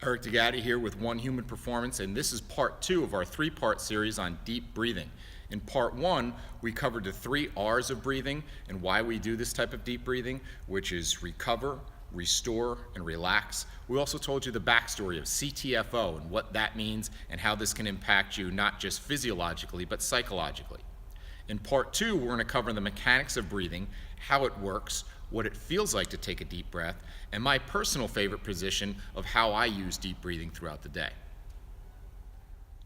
Eric DeGatti here with One Human Performance, and this is part 2 of our 3-part series on deep breathing. In part 1, we covered the 3 R's of breathing and why we do this type of deep breathing, which is recover, restore, and relax. We also told you the backstory of CTFO and what that means and how this can impact you not just physiologically but psychologically. In part 2, we're going to cover the mechanics of breathing, how it works, what it feels like to take a deep breath, and my personal favorite position of how I use deep breathing throughout the day.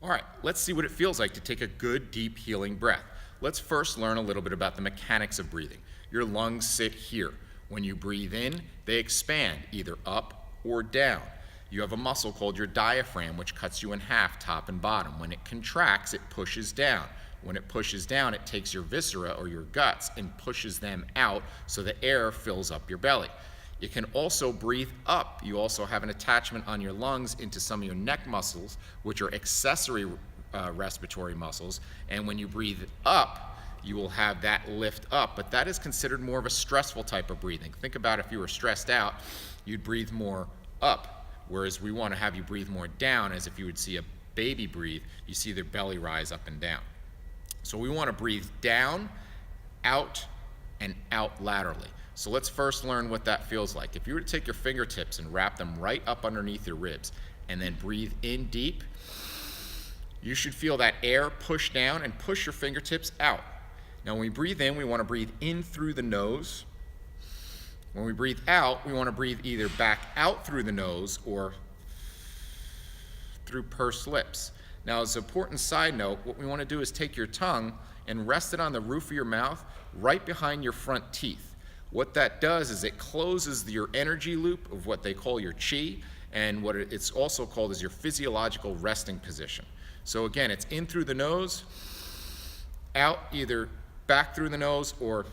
All right, let's see what it feels like to take a good, deep, healing breath. Let's first learn a little bit about the mechanics of breathing. Your lungs sit here. When you breathe in, they expand either up or down. You have a muscle called your diaphragm, which cuts you in half, top and bottom. When it contracts, it pushes down. When it pushes down, it takes your viscera or your guts and pushes them out so the air fills up your belly. You can also breathe up. You also have an attachment on your lungs into some of your neck muscles, which are accessory respiratory muscles. And when you breathe up, you will have that lift up, but that is considered more of a stressful type of breathing. Think about if you were stressed out, you'd breathe more up, whereas we want to have you breathe more down, as if you would see a baby breathe, you see their belly rise up and down. So we want to breathe down, out, and out laterally. So let's first learn what that feels like. If you were to take your fingertips and wrap them right up underneath your ribs and then breathe in deep, you should feel that air push down and push your fingertips out. Now when we breathe in, we want to breathe in through the nose. When we breathe out, we want to breathe either back out through the nose or through pursed lips. Now, as an important side note, what we want to do is take your tongue and rest it on the roof of your mouth right behind your front teeth. What that does is it closes your energy loop of what they call your chi, and what it's also called is your physiological resting position. So again, it's in through the nose, out either back through the nose or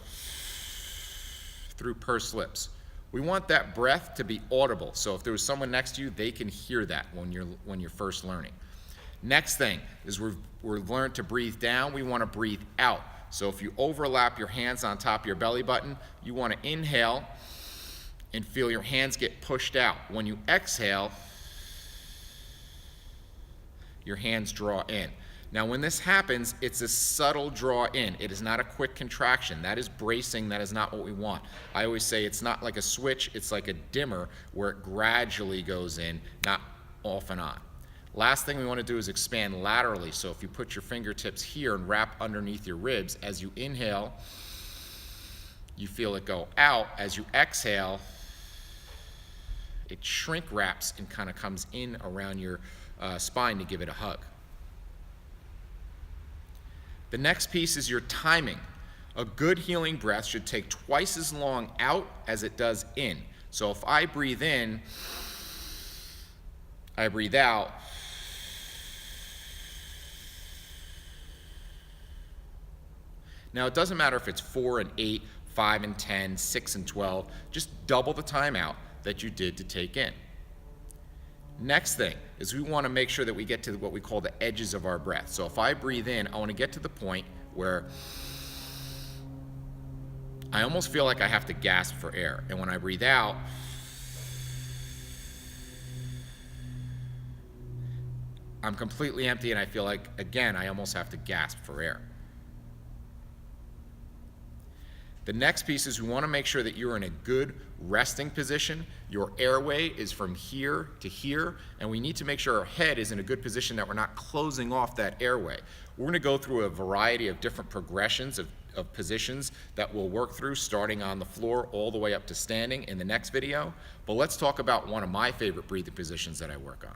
through pursed lips. We want that breath to be audible, so if there was someone next to you, they can hear that when you're first learning. Next thing is we're learned to breathe down. We want to breathe out. So if you overlap your hands on top of your belly button, you want to inhale and feel your hands get pushed out. When you exhale, your hands draw in. Now when this happens, it's a subtle draw in. It is not a quick contraction. That is bracing. That is not what we want. I always say it's not like a switch. It's like a dimmer where it gradually goes in, not off and on. Last thing we want to do is expand laterally. So if you put your fingertips here and wrap underneath your ribs, as you inhale, you feel it go out. As you exhale, it shrink wraps and kind of comes in around your spine to give it a hug. The next piece is your timing. A good healing breath should take twice as long out as it does in. So if I breathe in, I breathe out, now, it doesn't matter if it's 4 and 8, 5 and 10, 6 and 12, just double the time out that you did to take in. Next thing is we want to make sure that we get to what we call the edges of our breath. So if I breathe in, I want to get to the point where I almost feel like I have to gasp for air. And when I breathe out, I'm completely empty and I feel like, again, I almost have to gasp for air. The next piece is we want to make sure that you're in a good resting position. Your airway is from here to here, and we need to make sure our head is in a good position that we're not closing off that airway. We're going to go through a variety of different progressions of positions that we'll work through, starting on the floor all the way up to standing in the next video. But let's talk about one of my favorite breathing positions that I work on.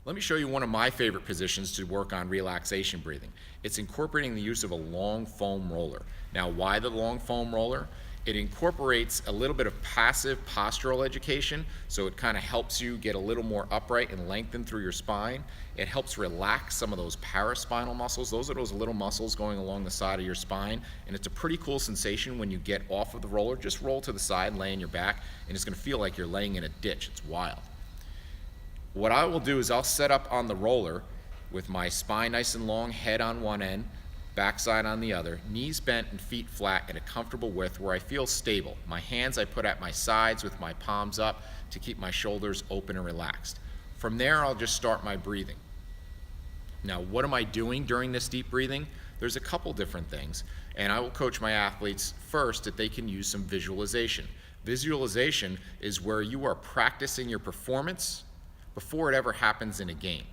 Let me show you one of my favorite positions to work on relaxation breathing. It's incorporating the use of a long foam roller. Now, why the long foam roller? It incorporates a little bit of passive postural education, so it kind of helps you get a little more upright and lengthen through your spine. It helps relax some of those paraspinal muscles. Those are those little muscles going along the side of your spine, and it's a pretty cool sensation when you get off of the roller. Just roll to the side, lay on your back, and it's going to feel like you're laying in a ditch. It's wild. What I will do is I'll set up on the roller with my spine nice and long, head on one end, backside on the other, knees bent and feet flat at a comfortable width where I feel stable. My hands I put at my sides with my palms up to keep my shoulders open and relaxed. From there, I'll just start my breathing. Now, what am I doing during this deep breathing? There's a couple different things, and I will coach my athletes first that they can use some visualization. Visualization is where you are practicing your performance before it ever happens in a game.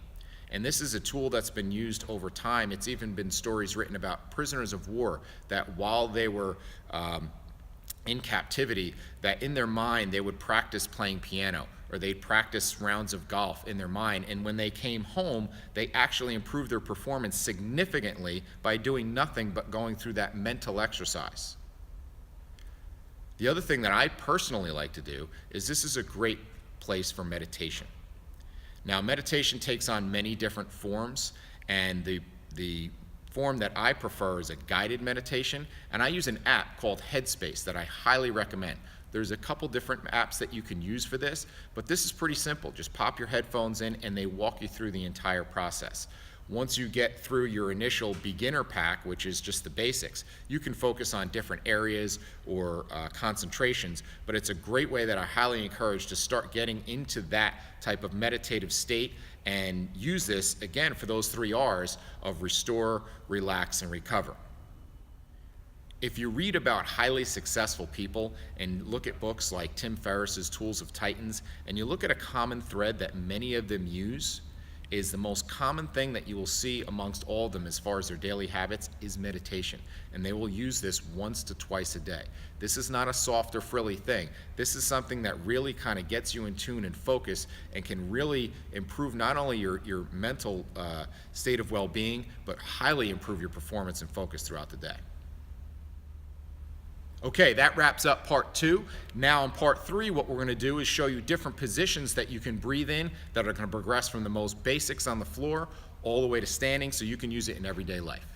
And this is a tool that's been used over time. It's even been stories written about prisoners of war that while they were in captivity, that in their mind they would practice playing piano, or they'd practice rounds of golf in their mind, and when they came home, they actually improved their performance significantly by doing nothing but going through that mental exercise. The other thing that I personally like to do is this is a great place for meditation. Now, meditation takes on many different forms, and the form that I prefer is a guided meditation, and I use an app called Headspace that I highly recommend. There's a couple different apps that you can use for this, but this is pretty simple. Just pop your headphones in and they walk you through the entire process. Once you get through your initial beginner pack, which is just the basics, you can focus on different areas or concentrations, but it's a great way that I highly encourage to start getting into that type of meditative state and use this, again, for those 3 R's of restore, relax, and recover. If you read about highly successful people and look at books like Tim Ferriss's Tools of Titans, and you look at a common thread that many of them use, is the most common thing that you will see amongst all of them as far as their daily habits is meditation. And they will use this once to twice a day. This is not a soft or frilly thing. This is something that really kind of gets you in tune and focus and can really improve not only your mental state of well-being, but highly improve your performance and focus throughout the day. Okay, that wraps up part 2. Now in part 3, what we're going to do is show you different positions that you can breathe in that are going to progress from the most basics on the floor all the way to standing so you can use it in everyday life.